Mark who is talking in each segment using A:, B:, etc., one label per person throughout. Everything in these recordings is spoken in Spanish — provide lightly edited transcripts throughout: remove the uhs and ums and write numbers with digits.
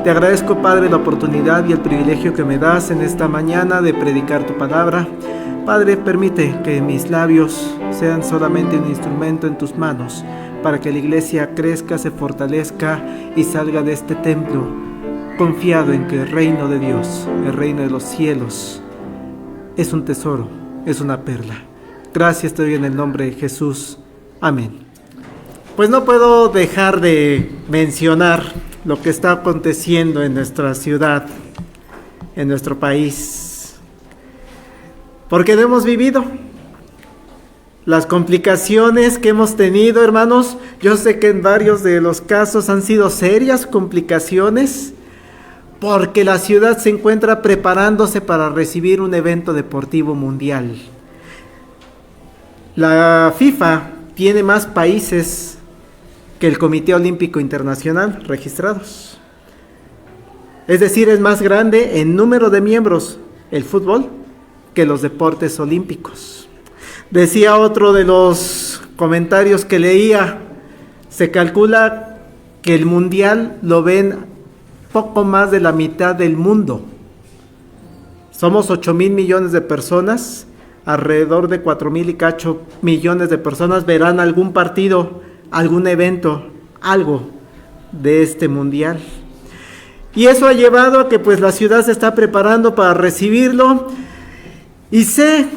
A: Te agradezco, Padre, la oportunidad y el privilegio que me das en esta mañana de predicar tu palabra. Padre, permite que mis labios sean solamente un instrumento en tus manos para que la iglesia crezca, se fortalezca y salga de este templo confiado en que el reino de Dios, el reino de los cielos, es un tesoro, es una perla. Gracias te doy en el nombre de Jesús. Amén. Pues no puedo dejar de mencionar lo que está aconteciendo en nuestra ciudad, en nuestro país, porque lo hemos vivido. Las complicaciones que hemos tenido, hermanos, yo sé que en varios de los casos han sido serias complicaciones, porque la ciudad se encuentra preparándose para recibir un evento deportivo mundial. La FIFA tiene más países que el Comité Olímpico Internacional registrados. Es decir, es más grande en número de miembros el fútbol que los deportes olímpicos. Decía otro de los comentarios que leía, se calcula que el mundial lo ven poco más de la mitad del mundo. Somos 8,000 millones de personas, alrededor de 4,000 y cacho millones de personas verán algún partido, algún evento, algo de este mundial. Y eso ha llevado a que pues la ciudad se está preparando para recibirlo. Y sé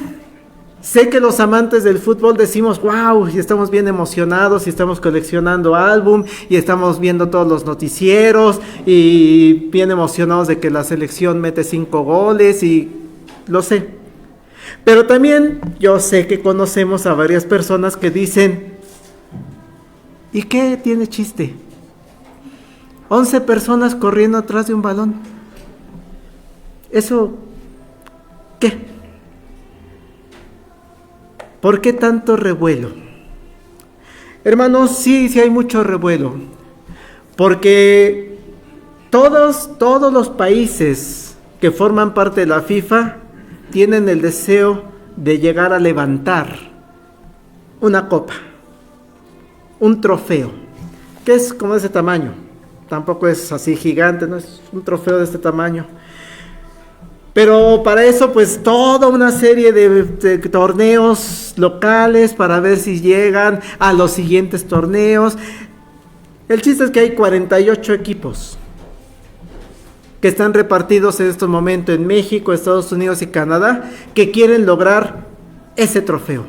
A: que los amantes del fútbol decimos, wow, y estamos bien emocionados, y estamos coleccionando álbum, y estamos viendo todos los noticieros, y bien emocionados de que la selección mete 5 goles, y lo sé. Pero también yo sé que conocemos a varias personas que dicen, ¿y qué tiene chiste? 11 personas corriendo atrás de un balón. ¿Eso qué? ¿Por qué tanto revuelo? Hermanos, sí hay mucho revuelo. Porque todos los países que forman parte de la FIFA tienen el deseo de llegar a levantar una copa, un trofeo, que es como de ese tamaño, tampoco es así gigante, no es un trofeo de este tamaño, pero para eso pues toda una serie de torneos locales para ver si llegan a los siguientes torneos. El chiste es que hay 48 equipos que están repartidos en estos momentos en México, Estados Unidos y Canadá, que quieren lograr ese trofeo,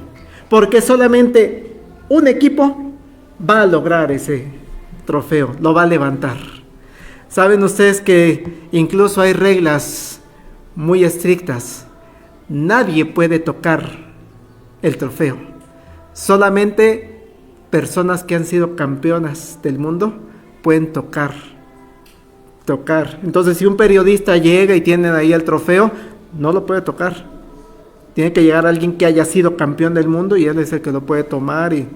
A: porque solamente un equipo va a lograr ese trofeo, lo va a levantar. Saben ustedes que incluso hay reglas muy estrictas. Nadie puede tocar el trofeo. Solamente personas que han sido campeonas del mundo pueden tocar. Entonces, si un periodista llega y tiene ahí el trofeo, no lo puede tocar. Tiene que llegar alguien que haya sido campeón del mundo y él es el que lo puede tomar. Y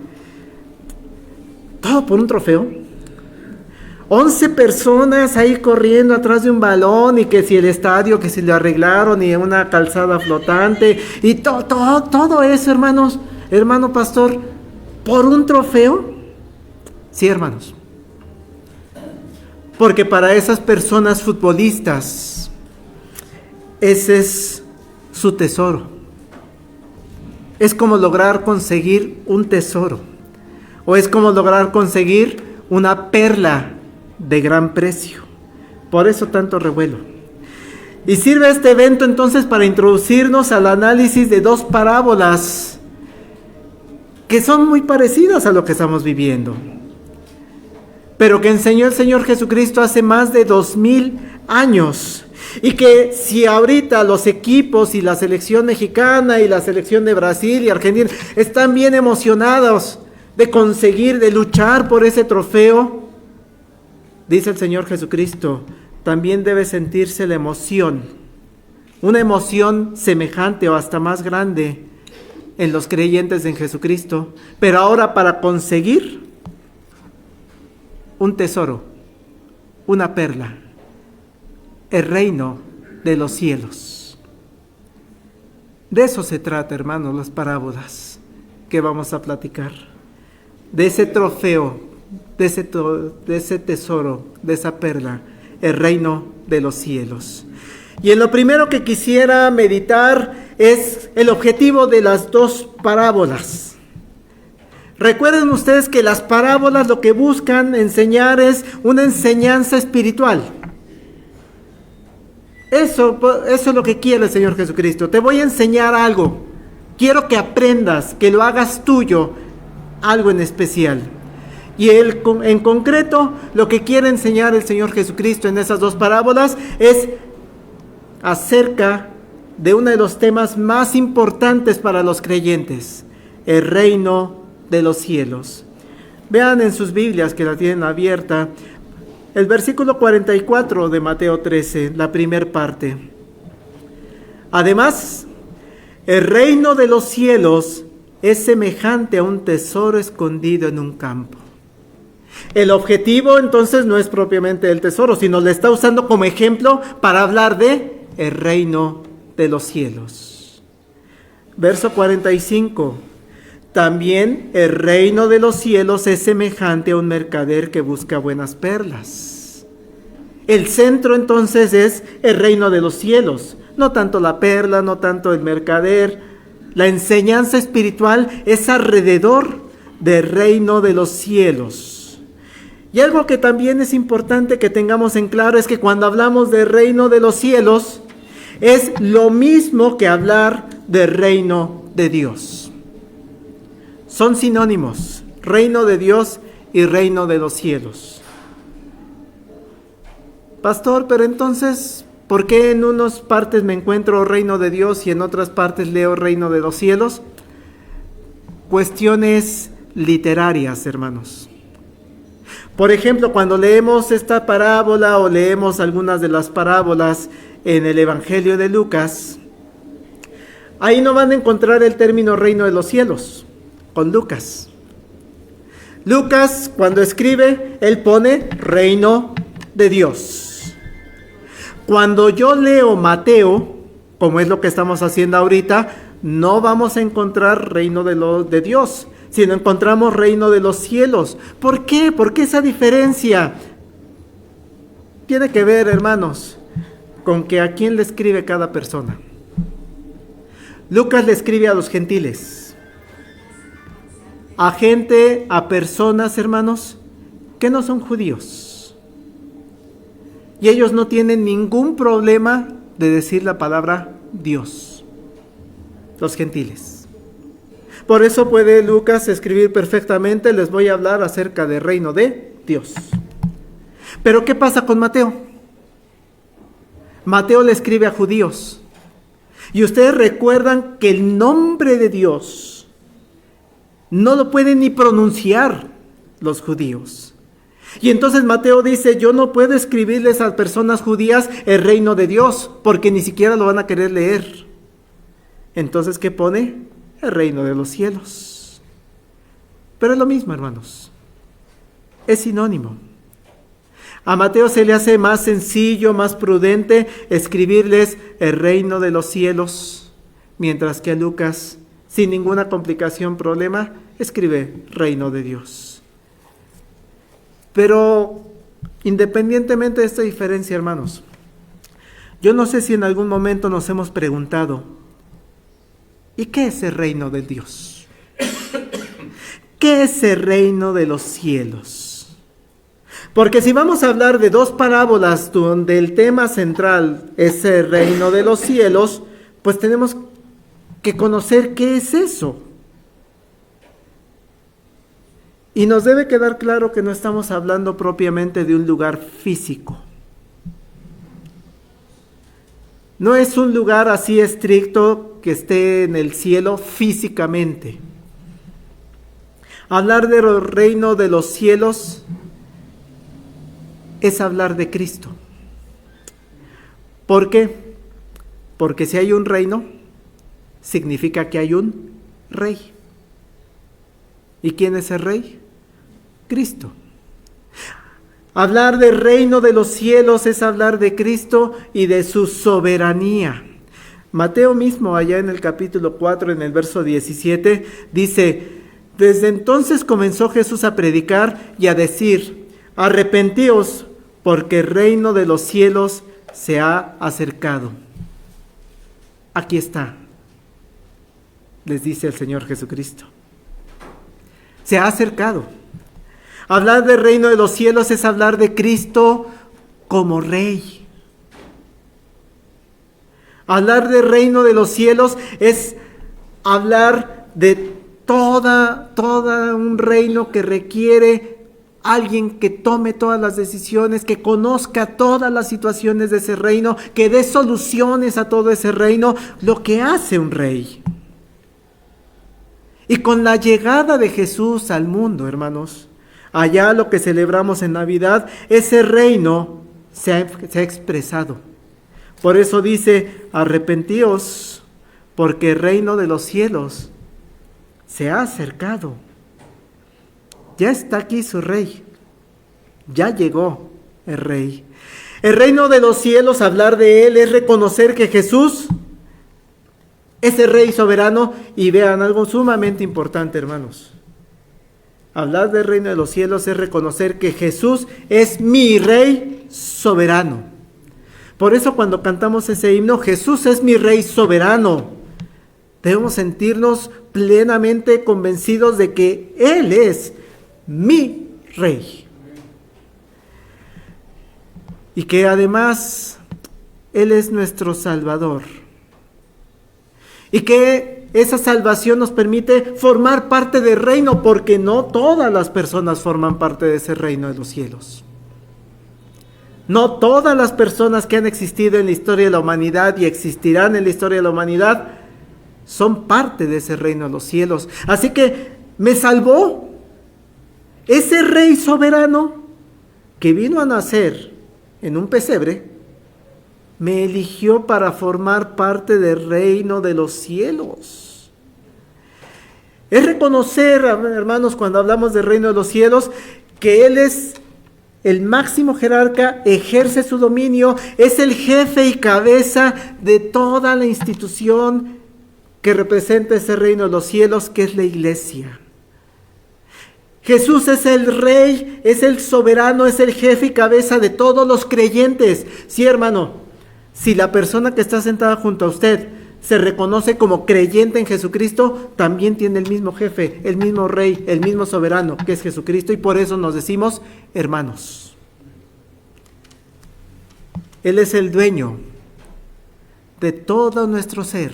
A: todo por un trofeo. 11 personas ahí corriendo atrás de un balón, y que si el estadio, que si lo arreglaron, y una calzada flotante, y todo eso, hermanos, hermano pastor, ¿por un trofeo? Sí, hermanos. Porque para esas personas futbolistas, ese es su tesoro. Es como lograr conseguir un tesoro, o es como lograr conseguir una perla de gran precio. Por eso tanto revuelo. Y sirve este evento entonces para introducirnos al análisis de 2 parábolas que son muy parecidas a lo que estamos viviendo, pero que enseñó el Señor Jesucristo hace más de 2,000 años. Y que si ahorita los equipos y la selección mexicana y la selección de Brasil y Argentina están bien emocionados de conseguir, de luchar por ese trofeo, dice el Señor Jesucristo, también debe sentirse la emoción, una emoción semejante o hasta más grande en los creyentes en Jesucristo, pero ahora para conseguir un tesoro, una perla, el reino de los cielos. De eso se trata, hermanos, las parábolas que vamos a platicar. De ese trofeo, de ese tesoro, de esa perla, el reino de los cielos. Y en lo primero que quisiera meditar es el objetivo de las dos parábolas. Recuerden ustedes que las parábolas lo que buscan enseñar es una enseñanza espiritual. Eso es lo que quiere el Señor Jesucristo. Te voy a enseñar algo. Quiero que aprendas, que lo hagas tuyo, algo en especial. Y en concreto, lo que quiere enseñar el Señor Jesucristo en esas dos parábolas es acerca de uno de los temas más importantes para los creyentes, el reino de los cielos. Vean en sus Biblias que la tienen abierta, el versículo 44 de Mateo 13, la primera parte. Además, el reino de los cielos es semejante a un tesoro escondido en un campo. El objetivo entonces no es propiamente el tesoro, sino le está usando como ejemplo para hablar de el reino de los cielos. Verso 45. También el reino de los cielos es semejante a un mercader que busca buenas perlas. El centro entonces es el reino de los cielos, no tanto la perla, no tanto el mercader. La enseñanza espiritual es alrededor del reino de los cielos. Y algo que también es importante que tengamos en claro es que cuando hablamos del reino de los cielos, es lo mismo que hablar del reino de Dios. Son sinónimos, reino de Dios y reino de los cielos. Pastor, pero entonces, ¿por qué en unas partes me encuentro reino de Dios y en otras partes leo reino de los cielos? Cuestiones literarias, hermanos. Por ejemplo, cuando leemos esta parábola o leemos algunas de las parábolas en el Evangelio de Lucas, ahí no van a encontrar el término reino de los cielos con Lucas. Lucas, cuando escribe, él pone reino de Dios. Cuando yo leo Mateo, como es lo que estamos haciendo ahorita, no vamos a encontrar reino de Dios, sino encontramos reino de los cielos. ¿Por qué? ¿Por qué esa diferencia? Tiene que ver, hermanos, con que a quién le escribe cada persona. Lucas le escribe a los gentiles, a gente, a personas, hermanos, que no son judíos. Y ellos no tienen ningún problema de decir la palabra Dios, los gentiles. Por eso puede Lucas escribir perfectamente, les voy a hablar acerca del reino de Dios. Pero ¿qué pasa con Mateo? Mateo le escribe a judíos. Y ustedes recuerdan que el nombre de Dios no lo pueden ni pronunciar los judíos. Y entonces Mateo dice, yo no puedo escribirles a personas judías el reino de Dios, porque ni siquiera lo van a querer leer. Entonces, ¿qué pone? El reino de los cielos. Pero es lo mismo, hermanos. Es sinónimo. A Mateo se le hace más sencillo, más prudente escribirles el reino de los cielos, mientras que a Lucas, sin ninguna complicación, problema, escribe reino de Dios. Pero independientemente de esta diferencia, hermanos, yo no sé si en algún momento nos hemos preguntado, ¿y qué es el reino de Dios? ¿Qué es el reino de los cielos? Porque si vamos a hablar de dos parábolas donde el tema central es el reino de los cielos, pues tenemos que conocer qué es eso. Y nos debe quedar claro que no estamos hablando propiamente de un lugar físico. No es un lugar así estricto que esté en el cielo físicamente. Hablar del reino de los cielos es hablar de Cristo. ¿Por qué? Porque si hay un reino, significa que hay un rey. ¿Y quién es el rey? Cristo. Hablar del reino de los cielos es hablar de Cristo y de su soberanía. Mateo mismo, allá en el capítulo 4, en el verso 17, dice, desde entonces comenzó Jesús a predicar y a decir, arrepentíos, porque el reino de los cielos se ha acercado. Aquí está, les dice el Señor Jesucristo. Se ha acercado. Hablar del reino de los cielos es hablar de Cristo como Rey. Hablar del reino de los cielos es hablar de toda un reino que requiere alguien que tome todas las decisiones, que conozca todas las situaciones de ese reino, que dé soluciones a todo ese reino, lo que hace un rey. Y con la llegada de Jesús al mundo, hermanos, allá lo que celebramos en Navidad, ese reino se ha expresado. Por eso dice, arrepentíos, porque el reino de los cielos se ha acercado. Ya está aquí su rey. Ya llegó el rey. El reino de los cielos, hablar de él es reconocer que Jesús es el rey soberano. Y vean algo sumamente importante, hermanos. Hablar del reino de los cielos es reconocer que Jesús es mi rey soberano. Por eso cuando cantamos ese himno, Jesús es mi rey soberano, debemos sentirnos plenamente convencidos de que Él es mi rey. Y que además Él es nuestro Salvador. Y que esa salvación nos permite formar parte del reino, porque no todas las personas forman parte de ese reino de los cielos. No todas las personas que han existido en la historia de la humanidad y existirán en la historia de la humanidad son parte de ese reino de los cielos. Así que me salvó ese rey soberano que vino a nacer en un pesebre. Me eligió para formar parte del reino de los cielos. Es reconocer, hermanos, cuando hablamos del reino de los cielos, que Él es el máximo jerarca, ejerce su dominio, es el jefe y cabeza de toda la institución que representa ese reino de los cielos, que es la iglesia. Jesús es el rey, es el soberano, es el jefe y cabeza de todos los creyentes. Sí, hermano, si la persona que está sentada junto a usted se reconoce como creyente en Jesucristo, también tiene el mismo jefe, el mismo rey, el mismo soberano, que es Jesucristo, y por eso nos decimos hermanos. Él es el dueño de todo nuestro ser,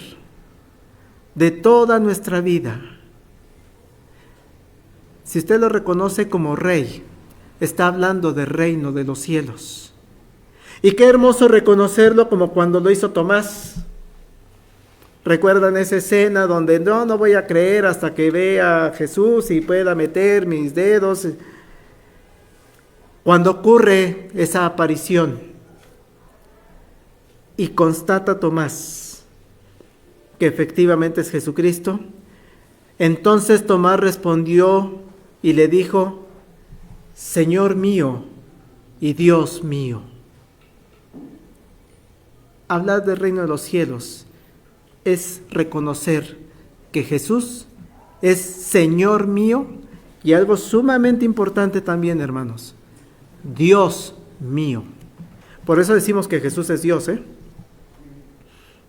A: de toda nuestra vida. Si usted lo reconoce como rey, está hablando del reino de los cielos. Y qué hermoso reconocerlo como cuando lo hizo Tomás. ¿Recuerdan esa escena donde no voy a creer hasta que vea a Jesús y pueda meter mis dedos? Cuando ocurre esa aparición y constata Tomás que efectivamente es Jesucristo, entonces Tomás respondió y le dijo: Señor mío y Dios mío. Hablar del reino de los cielos es reconocer que Jesús es Señor mío, y algo sumamente importante también, hermanos, Dios mío. Por eso decimos que Jesús es Dios,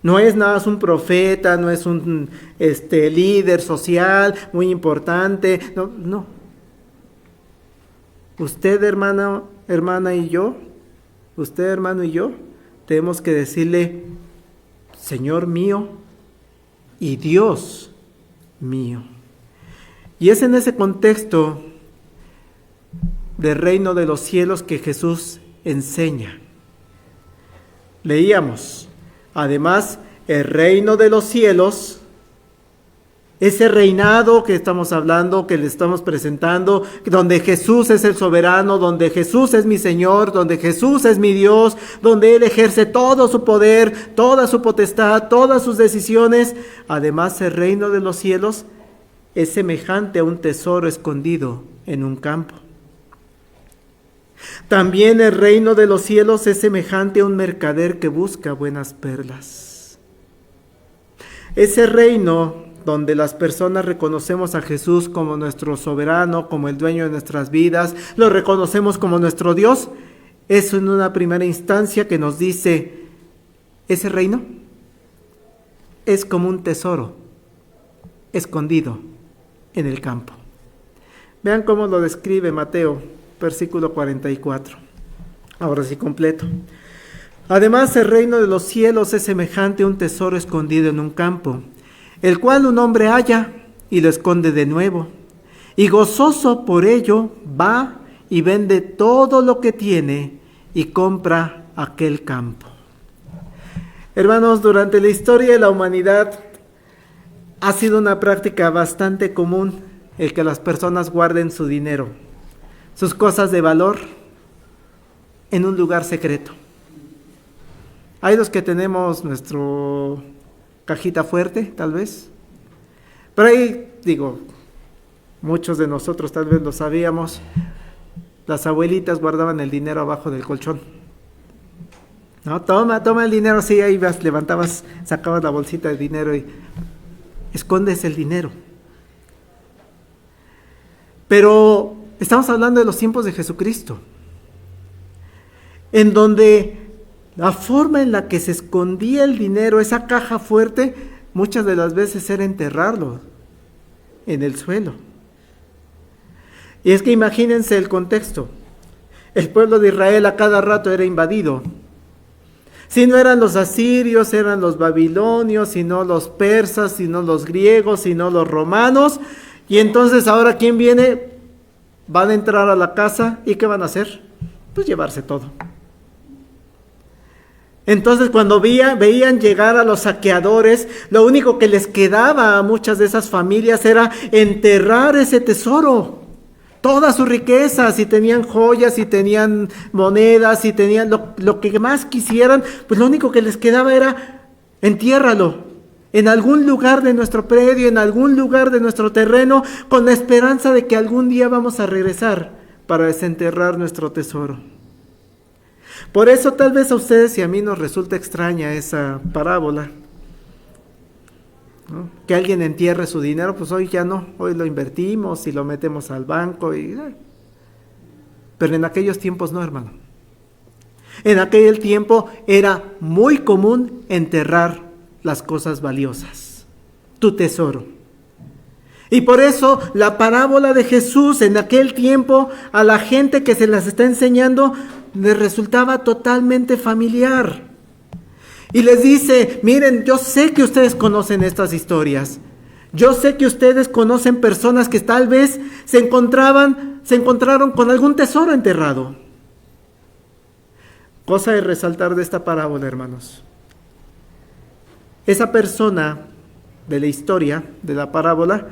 A: No es nada más un profeta, no es un líder social muy importante, no. Usted, hermana y yo, usted, hermano y yo, tenemos que decirle: Señor mío y Dios mío. Y es en ese contexto del reino de los cielos que Jesús enseña. Leíamos, además, el reino de los cielos, ese reinado que estamos hablando, que le estamos presentando, donde Jesús es el soberano, donde Jesús es mi Señor, donde Jesús es mi Dios, donde Él ejerce todo su poder, toda su potestad, todas sus decisiones. Además, el reino de los cielos es semejante a un tesoro escondido en un campo. También el reino de los cielos es semejante a un mercader que busca buenas perlas. Ese reino donde las personas reconocemos a Jesús como nuestro soberano, como el dueño de nuestras vidas, lo reconocemos como nuestro Dios, es en una primera instancia que nos dice, ese reino es como un tesoro escondido en el campo. Vean cómo lo describe Mateo, versículo 44. Ahora sí completo. Además, el reino de los cielos es semejante a un tesoro escondido en un campo, el cual un hombre halla y lo esconde de nuevo, y gozoso por ello va y vende todo lo que tiene y compra aquel campo. Hermanos, durante la historia de la humanidad ha sido una práctica bastante común el que las personas guarden su dinero, sus cosas de valor, en un lugar secreto. Hay los que tenemos nuestro cajita fuerte, tal vez, pero ahí, muchos de nosotros tal vez lo sabíamos, las abuelitas guardaban el dinero abajo del colchón. No, toma el dinero, sí, ahí vas, levantabas, sacabas la bolsita de dinero y escondes el dinero. Pero estamos hablando de los tiempos de Jesucristo, en donde la forma en la que se escondía el dinero, esa caja fuerte, muchas de las veces era enterrarlo en el suelo. Y es que imagínense el contexto. El pueblo de Israel a cada rato era invadido. Si no eran los asirios, eran los babilonios, si no los persas, si no los griegos, si no los romanos. Y entonces ahora, ¿quién viene? Van a entrar a la casa y ¿qué van a hacer? Pues llevarse todo. Entonces cuando veían llegar a los saqueadores, lo único que les quedaba a muchas de esas familias era enterrar ese tesoro. Toda su riqueza, si tenían joyas, si tenían monedas, si tenían lo que más quisieran, pues lo único que les quedaba era entiérralo en algún lugar de nuestro predio, en algún lugar de nuestro terreno, con la esperanza de que algún día vamos a regresar para desenterrar nuestro tesoro. Por eso tal vez a ustedes y a mí nos resulta extraña esa parábola, ¿no? Que alguien entierre su dinero, pues hoy ya no, hoy lo invertimos y lo metemos al banco. Pero en aquellos tiempos no, hermano. En aquel tiempo era muy común enterrar las cosas valiosas, tu tesoro. Y por eso la parábola de Jesús en aquel tiempo a la gente que se las está enseñando les resultaba totalmente familiar. Y les dice, miren, yo sé que ustedes conocen estas historias. Yo sé que ustedes conocen personas que tal vez se encontraron con algún tesoro enterrado. Cosa de resaltar de esta parábola, hermanos. Esa persona de la historia, de la parábola,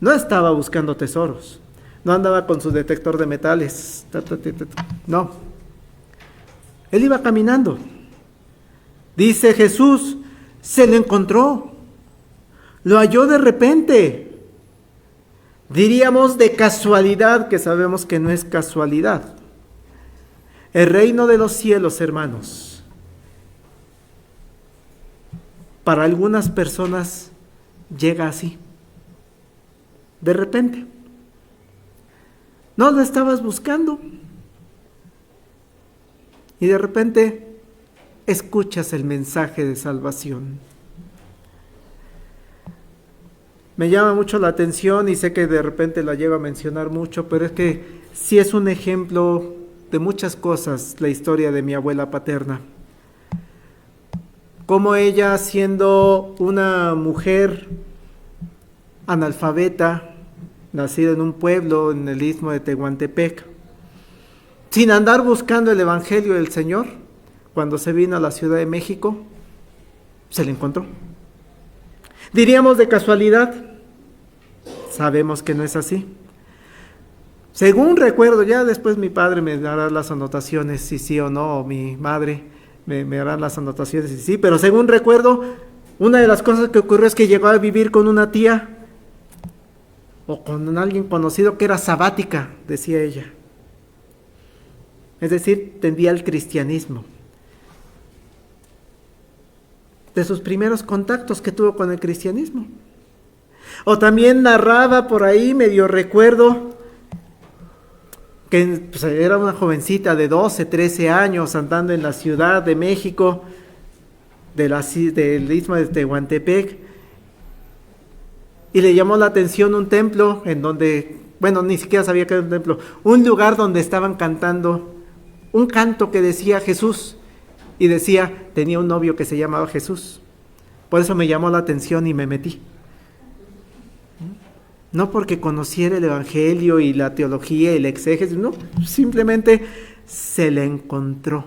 A: no estaba buscando tesoros. No andaba con su detector de metales. No. Él iba caminando. Dice Jesús, se lo encontró. Lo halló de repente. Diríamos de casualidad, que sabemos que no es casualidad. El reino de los cielos, hermanos, para algunas personas llega así, de repente. No lo estabas buscando y de repente escuchas el mensaje de salvación. Me llama mucho la atención y sé que de repente la llevo a mencionar mucho, pero es que sí es un ejemplo de muchas cosas la historia de mi abuela paterna. Como ella, siendo una mujer analfabeta, nacida en un pueblo en el istmo de Tehuantepec, sin andar buscando el evangelio del Señor, cuando se vino a la Ciudad de México, se le encontró. Diríamos de casualidad, sabemos que no es así. Según recuerdo, ya después mi padre me dará las anotaciones, si sí o no, o mi madre me hará las anotaciones, si sí, pero según recuerdo, una de las cosas que ocurrió es que llegó a vivir con una tía, o con alguien conocido que era sabática, decía ella. Es decir, tendía al cristianismo. De sus primeros contactos que tuvo con el cristianismo. O también narraba por ahí, medio recuerdo, que pues, era una jovencita de 12, 13 años andando en la Ciudad de México, del Istmo de Tehuantepec, y le llamó la atención un templo en donde, bueno, ni siquiera sabía que era un templo, un lugar donde estaban cantando un canto que decía Jesús, y decía, tenía un novio que se llamaba Jesús. Por eso me llamó la atención y me metí. No porque conociera el Evangelio y la teología y la exégesis, no, simplemente se le encontró.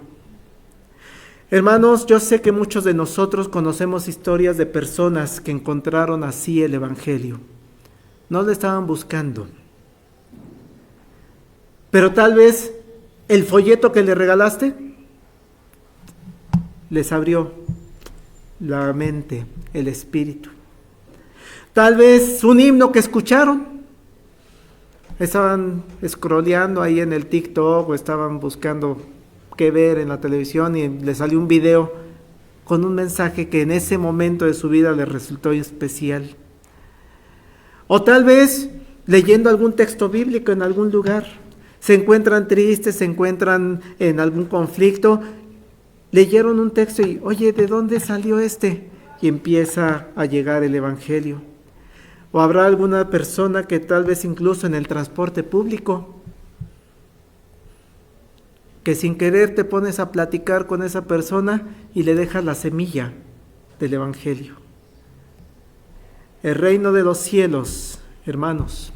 A: Hermanos, yo sé que muchos de nosotros conocemos historias de personas que encontraron así el Evangelio. No lo estaban buscando. Pero tal vez el folleto que le regalaste les abrió la mente, el espíritu. Tal vez un himno que escucharon. Estaban scrolleando ahí en el TikTok o estaban buscando qué ver en la televisión y les salió un video con un mensaje que en ese momento de su vida les resultó especial. O tal vez leyendo algún texto bíblico en algún lugar. Se encuentran tristes, se encuentran en algún conflicto. Leyeron un texto y, oye, ¿de dónde salió este? Y empieza a llegar el Evangelio. O habrá alguna persona que tal vez incluso en el transporte público, que sin querer te pones a platicar con esa persona y le dejas la semilla del Evangelio. El reino de los cielos, hermanos,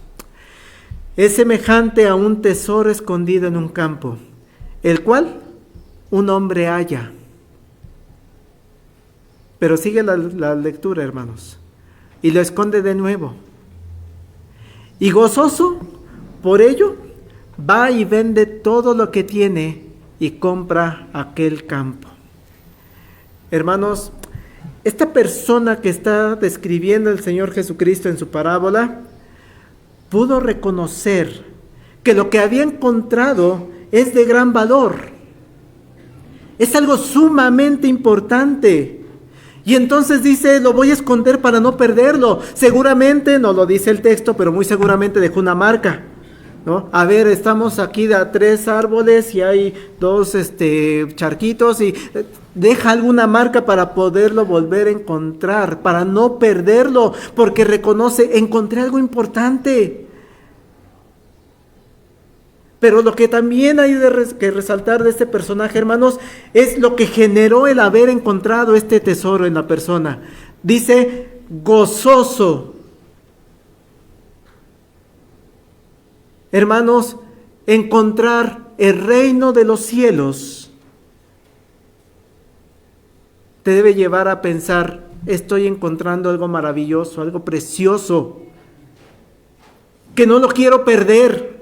A: es semejante a un tesoro escondido en un campo, el cual un hombre halla. Pero sigue la lectura, hermanos, y lo esconde de nuevo. Y gozoso por ello, va y vende todo lo que tiene y compra aquel campo. Hermanos, esta persona que está describiendo el Señor Jesucristo en su parábola, pudo reconocer que lo que había encontrado es de gran valor. Es algo sumamente importante. Y entonces dice, lo voy a esconder para no perderlo. Seguramente, no lo dice el texto, pero muy seguramente dejó una marca, ¿no? A ver, estamos aquí de 3 árboles y hay 2 charquitos y deja alguna marca para poderlo volver a encontrar, para no perderlo, porque reconoce, encontré algo importante. Pero lo que también hay que resaltar de este personaje, hermanos, es lo que generó el haber encontrado este tesoro en la persona. Dice, gozoso. Hermanos, encontrar el reino de los cielos te debe llevar a pensar, estoy encontrando algo maravilloso, algo precioso, que no lo quiero perder.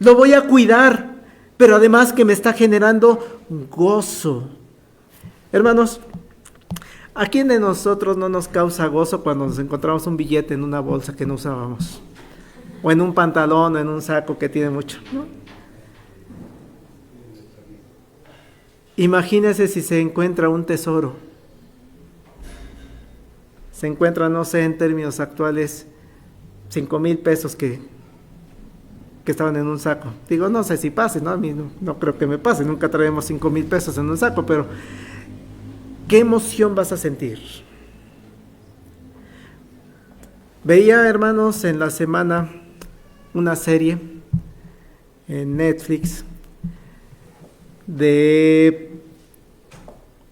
A: Lo voy a cuidar, pero además que me está generando gozo. Hermanos, ¿a quién de nosotros no nos causa gozo cuando nos encontramos un billete en una bolsa que no usábamos? O en un pantalón, o en un saco que tiene mucho, ¿no? Imagínese si se encuentra un tesoro. Se encuentra, no sé, en términos actuales, 5,000 pesos que estaban en un saco. Digo, no sé si pase, ¿no? A mí no creo que me pase, nunca traemos 5,000 pesos en un saco, pero ¿qué emoción vas a sentir? Veía, hermanos, en la semana una serie en Netflix de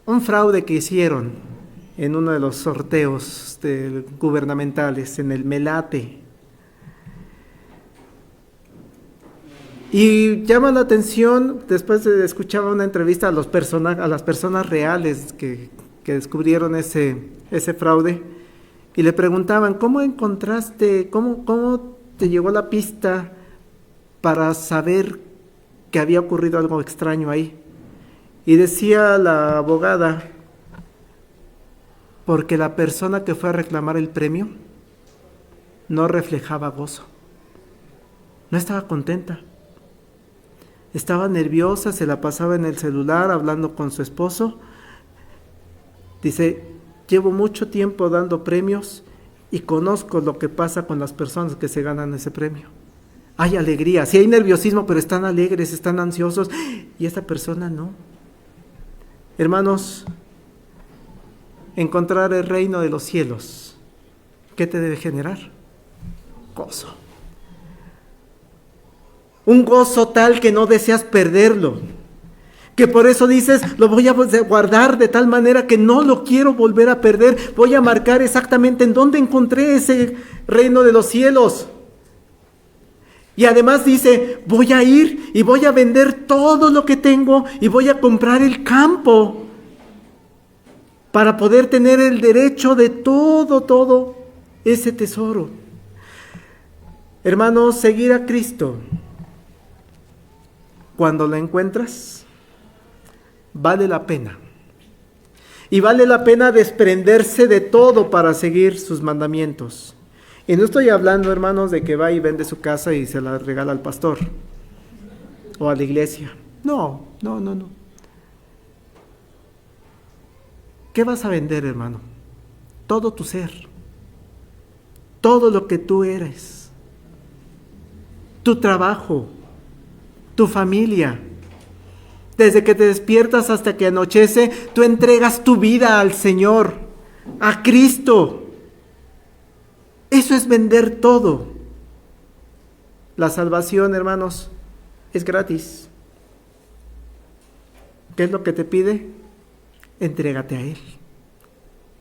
A: un fraude que hicieron en uno de los sorteos gubernamentales, en el Melate. Y llama la atención, después de escuchar una entrevista a las personas reales que descubrieron ese fraude, y le preguntaban, ¿cómo encontraste, cómo te llegó la pista para saber que había ocurrido algo extraño ahí? Y decía la abogada, porque la persona que fue a reclamar el premio no reflejaba gozo, no estaba contenta. Estaba nerviosa, se la pasaba en el celular hablando con su esposo. Dice, llevo mucho tiempo dando premios y conozco lo que pasa con las personas que se ganan ese premio. hay alegría. Sí hay nerviosismo, pero están alegres, están ansiosos. Y esta persona no. Hermanos, encontrar el reino de los cielos, ¿qué te debe generar? Gozo. Un gozo tal que no deseas perderlo. Que por eso dices, lo voy a guardar de tal manera que no lo quiero volver a perder. Voy a marcar exactamente en dónde encontré ese reino de los cielos. Y además dice, voy a ir y voy a vender todo lo que tengo y voy a comprar el campo para poder tener el derecho de todo ese tesoro. Hermanos, seguir a Cristo, cuando lo encuentras, vale la pena. Y vale la pena desprenderse de todo para seguir sus mandamientos. Y no estoy hablando, hermanos, de que va y vende su casa y se la regala al pastor o a la iglesia. No. ¿Qué vas a vender, hermano? Todo tu ser, todo lo que tú eres, tu trabajo, tu familia. Desde que te despiertas hasta que anochece, tú entregas tu vida al Señor, a Cristo. Eso es vender todo. La salvación, hermanos, es gratis. ¿Qué es lo que te pide? Entrégate a Él.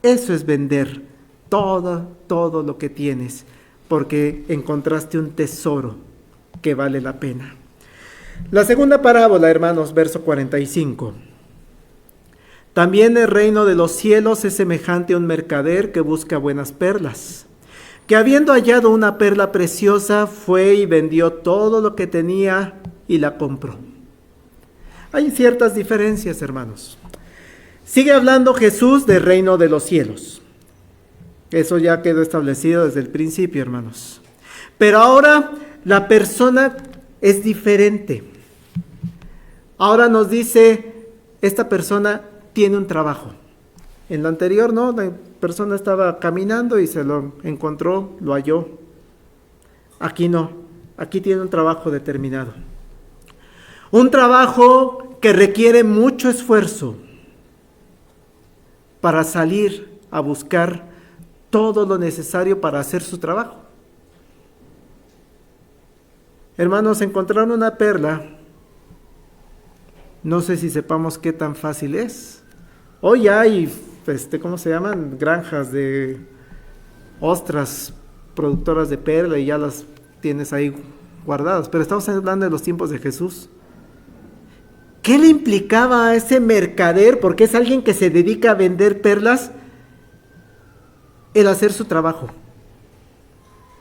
A: Eso es vender todo lo que tienes, porque encontraste un tesoro que vale la pena. La segunda parábola, hermanos, verso 45. También el reino de los cielos es semejante a un mercader que busca buenas perlas, que habiendo hallado una perla preciosa, fue y vendió todo lo que tenía y la compró. Hay ciertas diferencias, hermanos. Sigue hablando Jesús del reino de los cielos. Eso ya quedó establecido desde el principio, hermanos. Pero ahora la persona es diferente. Ahora nos dice, esta persona tiene un trabajo. En lo anterior, no, la persona estaba caminando y se lo encontró, lo halló. Aquí no, aquí tiene un trabajo determinado. Un trabajo que requiere mucho esfuerzo para salir a buscar todo lo necesario para hacer su trabajo. Hermanos, encontrar una perla, no sé si sepamos qué tan fácil es. Hoy hay, ¿cómo se llaman? Granjas de ostras productoras de perla y ya las tienes ahí guardadas. Pero estamos hablando de los tiempos de Jesús. ¿Qué le implicaba a ese mercader, porque es alguien que se dedica a vender perlas, el hacer su trabajo?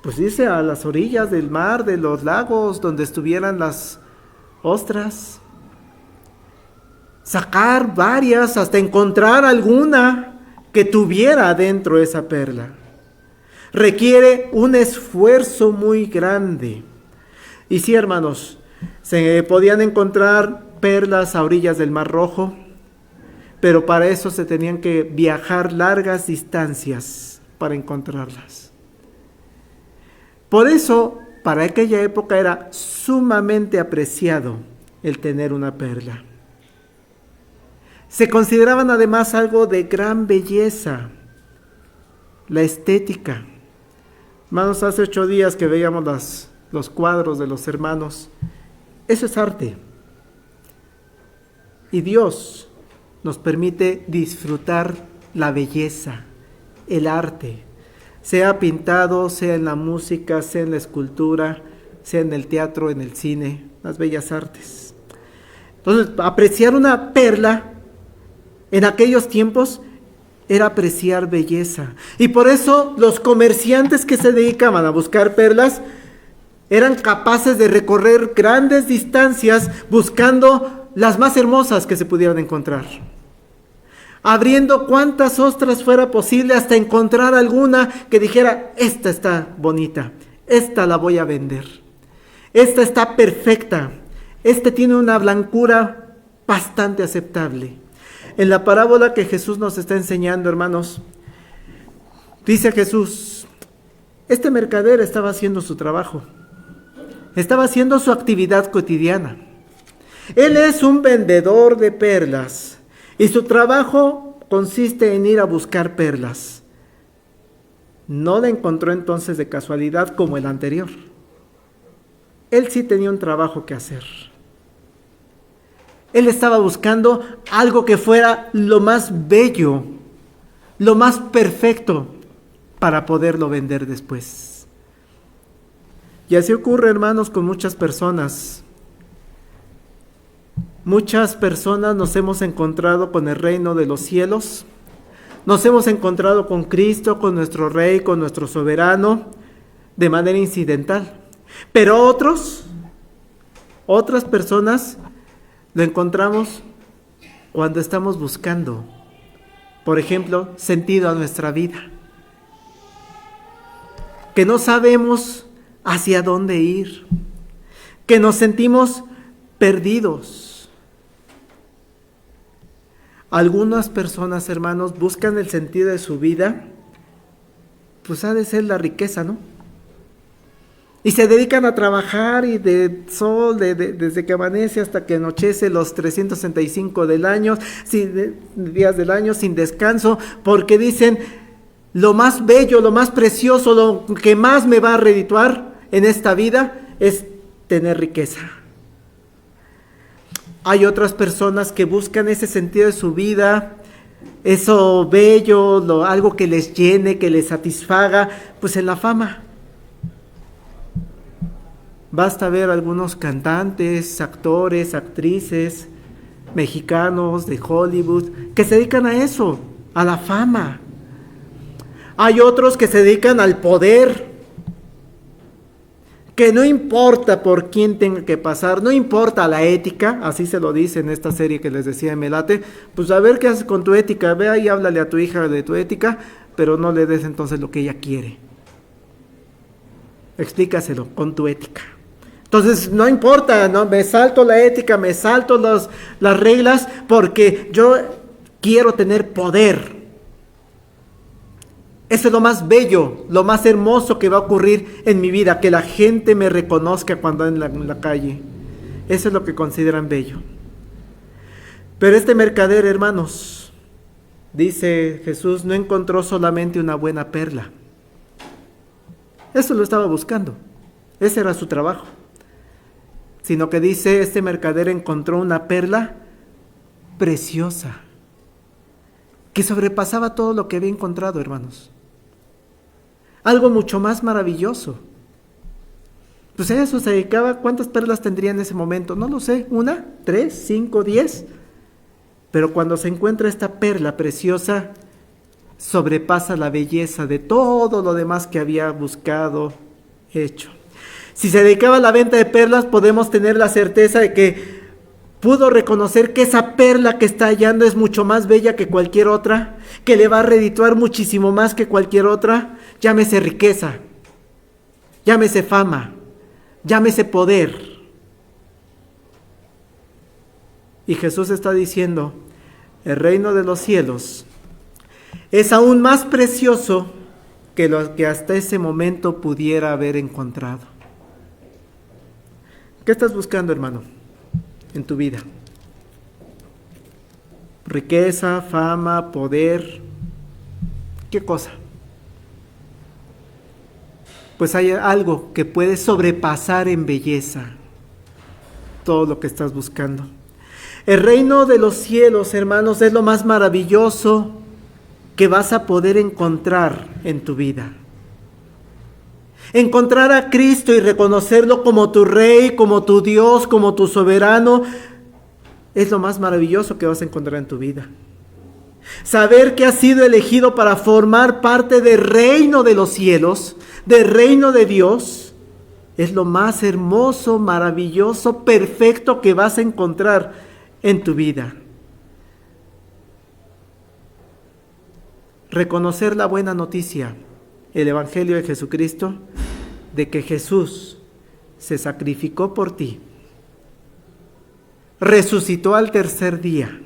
A: Pues dice, a las orillas del mar, de los lagos, donde estuvieran las ostras. Sacar varias hasta encontrar alguna que tuviera adentro esa perla. Requiere un esfuerzo muy grande. Y sí, hermanos, se podían encontrar perlas a orillas del Mar Rojo, pero para eso se tenían que viajar largas distancias para encontrarlas. Por eso, para aquella época era sumamente apreciado el tener una perla. Se consideraban además algo de gran belleza, la estética. Hermanos, hace 8 días que veíamos los cuadros de los hermanos. Eso es arte. Y Dios nos permite disfrutar la belleza, el arte, sea pintado, sea en la música, sea en la escultura, sea en el teatro, en el cine, las bellas artes. Entonces, apreciar una perla en aquellos tiempos era apreciar belleza. Y por eso los comerciantes que se dedicaban a buscar perlas eran capaces de recorrer grandes distancias buscando las más hermosas que se pudieran encontrar, abriendo cuantas ostras fuera posible hasta encontrar alguna que dijera, esta está bonita, esta la voy a vender, esta está perfecta, esta tiene una blancura bastante aceptable. En la parábola que Jesús nos está enseñando, hermanos, dice Jesús, este mercader estaba haciendo su trabajo. Estaba haciendo su actividad cotidiana. Él es un vendedor de perlas y su trabajo consiste en ir a buscar perlas. No la encontró entonces de casualidad como el anterior. Él sí tenía un trabajo que hacer. Él estaba buscando algo que fuera lo más bello, lo más perfecto para poderlo vender después. Y así ocurre, hermanos, con muchas personas. Muchas personas nos hemos encontrado con el reino de los cielos. Nos hemos encontrado con Cristo, con nuestro Rey, con nuestro soberano, de manera incidental. Pero otras personas lo encontramos cuando estamos buscando, por ejemplo, sentido a nuestra vida. Que no sabemos hacia dónde ir, que nos sentimos perdidos. Algunas personas, hermanos, buscan el sentido de su vida, pues ha de ser la riqueza, ¿no? Y se dedican a trabajar y de sol, desde que amanece hasta que anochece los 365 del año, días del año, sin descanso, porque dicen, lo más bello, lo más precioso, lo que más me va a redituar en esta vida es tener riqueza. Hay otras personas que buscan ese sentido de su vida, eso bello, algo que les llene, que les satisfaga, pues en la fama. Basta ver algunos cantantes, actores, actrices, mexicanos de Hollywood, que se dedican a eso, a la fama. Hay otros que se dedican al poder, que no importa por quién tenga que pasar, no importa la ética, así se lo dice en esta serie que les decía de Melate, pues a ver qué haces con tu ética, ve ahí, háblale a tu hija de tu ética, pero no le des entonces lo que ella quiere. Explícaselo con tu ética. Entonces, no importa, ¿no? Me salto la ética, me salto las reglas porque yo quiero tener poder. Eso es lo más bello, lo más hermoso que va a ocurrir en mi vida, que la gente me reconozca cuando ando en la calle. Eso es lo que consideran bello. Pero este mercader, hermanos, dice Jesús, no encontró solamente una buena perla. Eso lo estaba buscando. Ese era su trabajo. Sino que dice, este mercader encontró una perla preciosa, que sobrepasaba todo lo que había encontrado, hermanos. Algo mucho más maravilloso. Pues a eso se dedicaba. ¿Cuántas perlas tendría en ese momento? No lo sé, 1, 3, 5, 10. Pero cuando se encuentra esta perla preciosa, sobrepasa la belleza de todo lo demás que había buscado, hecho. Si se dedicaba a la venta de perlas, podemos tener la certeza de que pudo reconocer que esa perla que está hallando es mucho más bella que cualquier otra, que le va a redituar muchísimo más que cualquier otra. Llámese riqueza, llámese fama, llámese poder. Y Jesús está diciendo, el reino de los cielos es aún más precioso que lo que hasta ese momento pudiera haber encontrado. ¿Qué estás buscando, hermano, en tu vida? Riqueza, fama, poder. ¿Qué cosa? Pues hay algo que puede sobrepasar en belleza todo lo que estás buscando. El reino de los cielos, hermanos, es lo más maravilloso que vas a poder encontrar en tu vida. Encontrar a Cristo y reconocerlo como tu Rey, como tu Dios, como tu soberano, es lo más maravilloso que vas a encontrar en tu vida. Saber que has sido elegido para formar parte del reino de los cielos, del reino de Dios, es lo más hermoso, maravilloso, perfecto que vas a encontrar en tu vida. Reconocer la buena noticia, el Evangelio de Jesucristo, de que Jesús se sacrificó por ti, resucitó al tercer día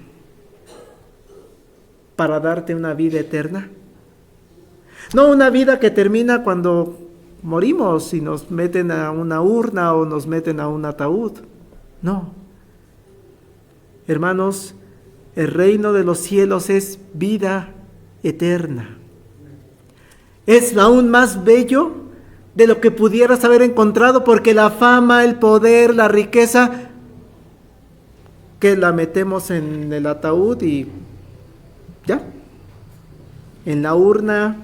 A: para darte una vida eterna. No una vida que termina cuando morimos y nos meten a una urna o nos meten a un ataúd. No. Hermanos, el reino de los cielos es vida eterna. Es aún más bello de lo que pudieras haber encontrado, porque la fama, el poder, la riqueza, que la metemos en el ataúd y ya, en la urna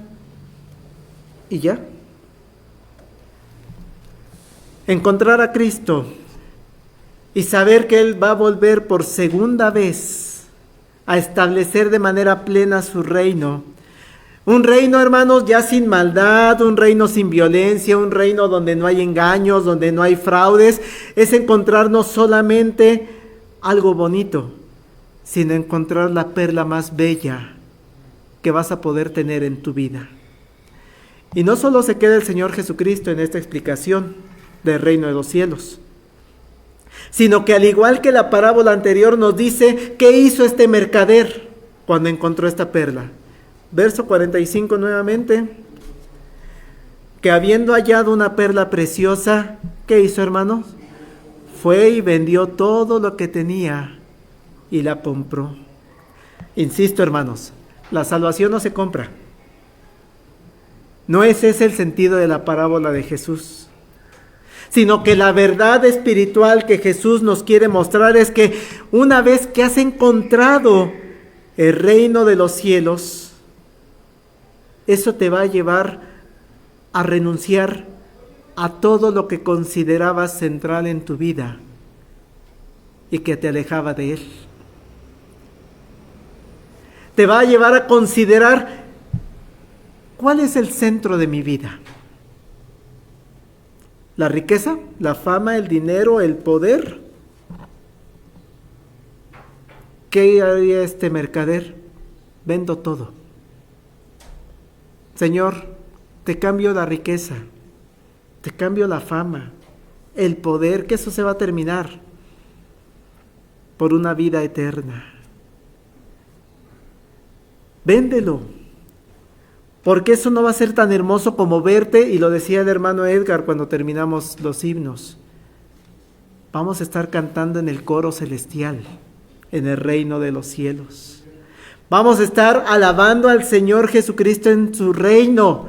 A: y ya. Encontrar a Cristo y saber que Él va a volver por segunda vez a establecer de manera plena su reino. Un reino, hermanos, ya sin maldad, un reino sin violencia, un reino donde no hay engaños, donde no hay fraudes. Es encontrar no solamente algo bonito, sino encontrar la perla más bella que vas a poder tener en tu vida. Y no solo se queda el Señor Jesucristo en esta explicación del reino de los cielos, sino que al igual que la parábola anterior nos dice qué hizo este mercader cuando encontró esta perla. Verso 45 nuevamente, que habiendo hallado una perla preciosa, ¿qué hizo, hermanos? Fue y vendió todo lo que tenía y la compró. Insisto, hermanos, la salvación no se compra. No es ese el sentido de la parábola de Jesús, sino que la verdad espiritual que Jesús nos quiere mostrar es que una vez que has encontrado el reino de los cielos, eso te va a llevar a renunciar a todo lo que considerabas central en tu vida y que te alejaba de Él. Te va a llevar a considerar cuál es el centro de mi vida. ¿La riqueza, la fama, el dinero, el poder? ¿Qué haría este mercader? Vendo todo. Señor, te cambio la riqueza, te cambio la fama, el poder, que eso se va a terminar, por una vida eterna. Véndelo, porque eso no va a ser tan hermoso como verte, y lo decía el hermano Edgar cuando terminamos los himnos. Vamos a estar cantando en el coro celestial, en el reino de los cielos. Vamos a estar alabando al Señor Jesucristo en su reino,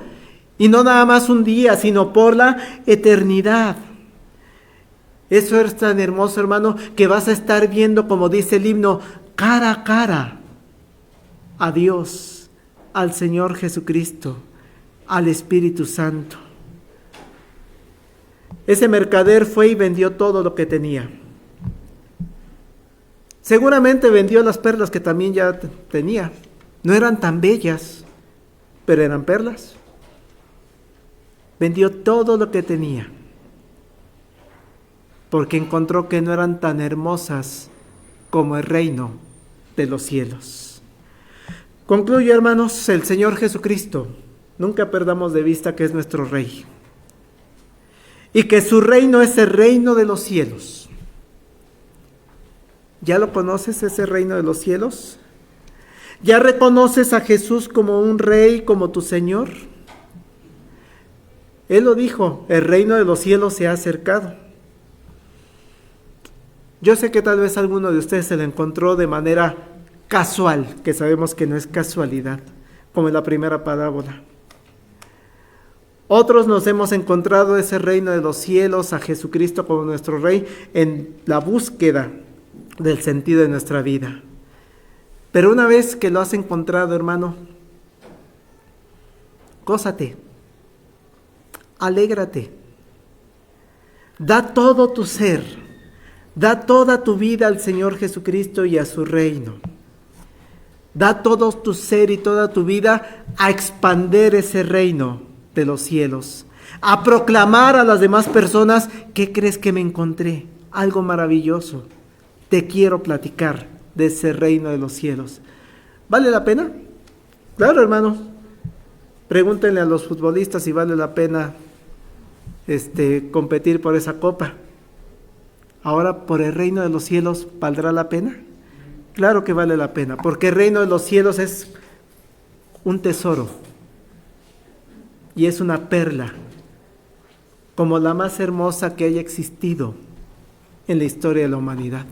A: y no nada más un día, sino por la eternidad. Eso es tan hermoso, hermano, que vas a estar viendo, como dice el himno, cara a cara a Dios, al Señor Jesucristo, al Espíritu Santo. Ese mercader fue y vendió todo lo que tenía. Seguramente vendió las perlas que también ya tenía. No eran tan bellas, pero eran perlas. Vendió todo lo que tenía, porque encontró que no eran tan hermosas como el reino de los cielos. Concluyo, hermanos, el Señor Jesucristo, nunca perdamos de vista que es nuestro Rey, y que su reino es el reino de los cielos. ¿Ya lo conoces, ese reino de los cielos? ¿Ya reconoces a Jesús como un Rey, como tu Señor? Él lo dijo, el reino de los cielos se ha acercado. Yo sé que tal vez alguno de ustedes se lo encontró de manera casual, que sabemos que no es casualidad, como en la primera parábola. Otros nos hemos encontrado ese reino de los cielos, a Jesucristo como nuestro Rey, en la búsqueda del sentido de nuestra vida. Pero una vez que lo has encontrado, hermano, gózate, alégrate, da todo tu ser, da toda tu vida al Señor Jesucristo y a su reino. Da todo tu ser y toda tu vida a expander ese reino de los cielos, a proclamar a las demás personas: ¿qué crees que me encontré? Algo maravilloso. Te quiero platicar de ese reino de los cielos. ¿Vale la pena? Claro, hermanos. Pregúntenle a los futbolistas si vale la pena competir por esa copa. Ahora, por el reino de los cielos, ¿valdrá la pena? Claro que vale la pena, porque el reino de los cielos es un tesoro y es una perla como la más hermosa que haya existido en la historia de la humanidad.